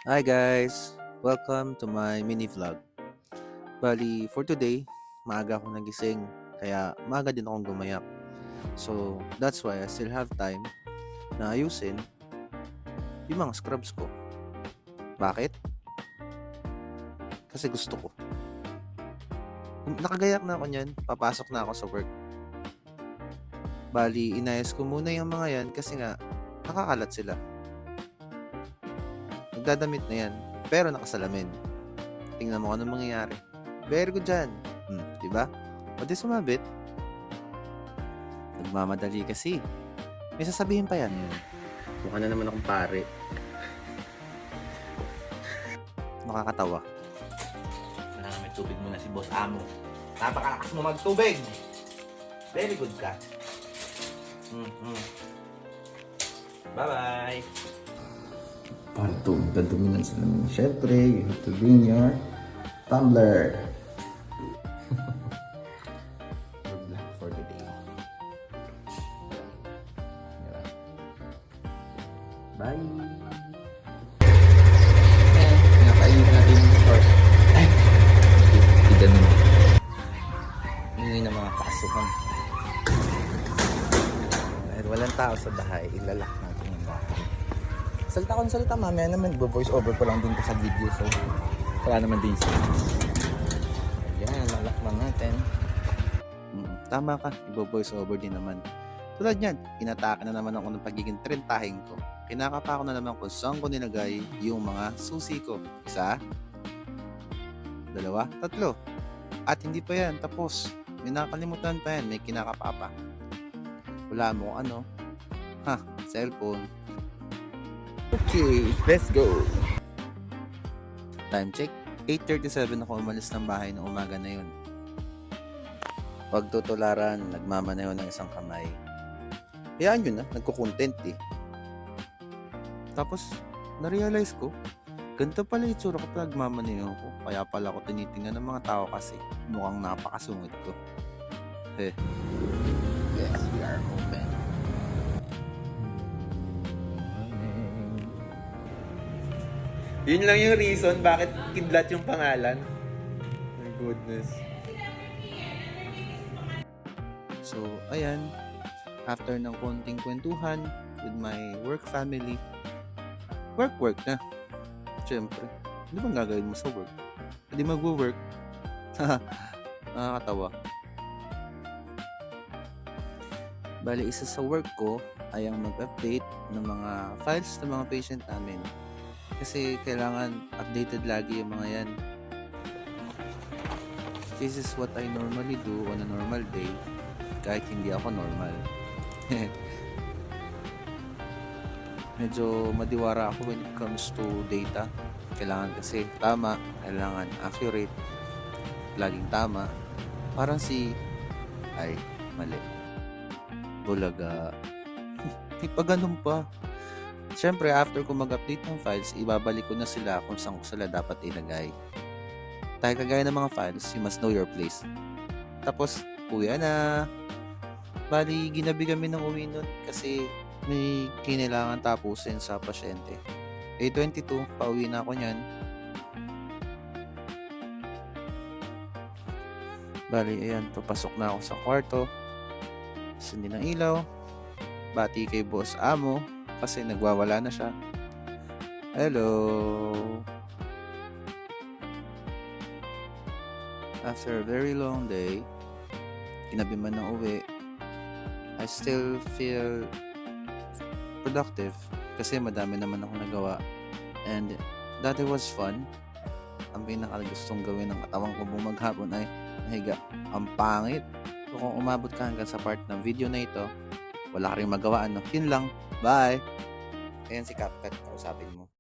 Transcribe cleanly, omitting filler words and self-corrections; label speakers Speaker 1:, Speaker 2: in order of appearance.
Speaker 1: Hi guys! Welcome to my mini vlog. Bali, for today, maaga akong nagising. Kaya maaga din akong gumayak. So, that's why I still have time na ayusin yung mga scrubs ko. Bakit? Kasi gusto ko. Kung nakagayak na ako niyan, papasok na ako sa work. Bali, inayos ko muna yung mga yan kasi nga, nakakalat sila. Nagdadamit na yan, pero nakasalamin. Tingnan mo kung anong mangyayari. Very good dyan. Diba? O di sumabit. Nagmamadali kasi. May sasabihin pa yan.
Speaker 2: Mukha na naman akong pare.
Speaker 1: Nakakatawa.
Speaker 2: Kailangan may tubig muna si Boss Amo. Napakalakas mo magtubig! Very good ka. Bye-bye! Para tubig na duminan sa namin. Siyempre, you have to bring your tumbler. Good luck for the day. Bye! Nakainin natin yung short. Ay! Hindi ganun. Ingay ng mga kasukan. Dahil walang tao sa bahay, ilalak natin yung bahay. Salita kong salita, mamaya naman, voice over ko lang din ko sa video. So, wala naman din siya. Ayan, lalakman natin.
Speaker 1: Tama ka, ibo-voice over din naman. Tulad yan, inatake na naman ako ng pagiging trentahin ko. Kinakapa ko na naman kung saan ko nilagay yung mga susi ko. 1, 2, 3. At hindi pa yan, tapos. May nakalimutan pa yan, may kinakapa pa. Wala mo ano. Cellphone.
Speaker 2: Okay, let's go!
Speaker 1: Time check, 8:37 ako umalis ng bahay ng umaga na yun. Pagtutularan, nagmamaneho ng isang kamay. Hayaan yun nagko-content eh. Tapos, na-realize ko, ganito pala itsura ko pag nagmamaneho ko. Kaya pala ako tinitingnan ng mga tao kasi mukhang napakasungit ko.
Speaker 2: Yes, we are open. Yun lang yung reason bakit kidlat yung pangalan. My goodness.
Speaker 1: So, ayan. After ng konting kwentuhan with my work family, work na. Siyempre, ano bang gagawin mo sa work? Hindi mag-work. Nakakatawa. Bali, isa sa work ko ay ang mag-update ng mga files ng mga patient namin. Kasi kailangan updated lagi yung mga yan. This is what I normally do on a normal day kahit hindi ako normal. Medyo madiwara ako when it comes to data. Kailangan kasi tama, kailangan accurate, laging tama. Parang ay, mali. Bulaga. Di pa ganun pa. Siyempre, after ko mag-update ng files, ibabalik ko na sila kung saan ko sila dapat ilagay. Dahil kagaya ng mga files, you must know your place. Tapos, uwi na. Bali, ginabi kami ng uwi nun kasi may kinailangan tapusin sa pasyente. 8:22, pauwi na ako niyan. Bali, ayan, papasok na ako sa kwarto. Sindi ng ilaw. Bati kay Boss Amo kasi nagwawala na siya. Hello! After a very long day, kinabi man ng uwi, I still feel productive kasi madami naman akong nagawa. And that was fun. Ang pinakagustong gawin ng katawan ko buong maghapon ay mahiga. Ang pangit. So kung umabot ka hanggang sa part ng video na ito, wala ka rin magawa, Yun lang. Bye! Ayan si CapCut, kausapin mo.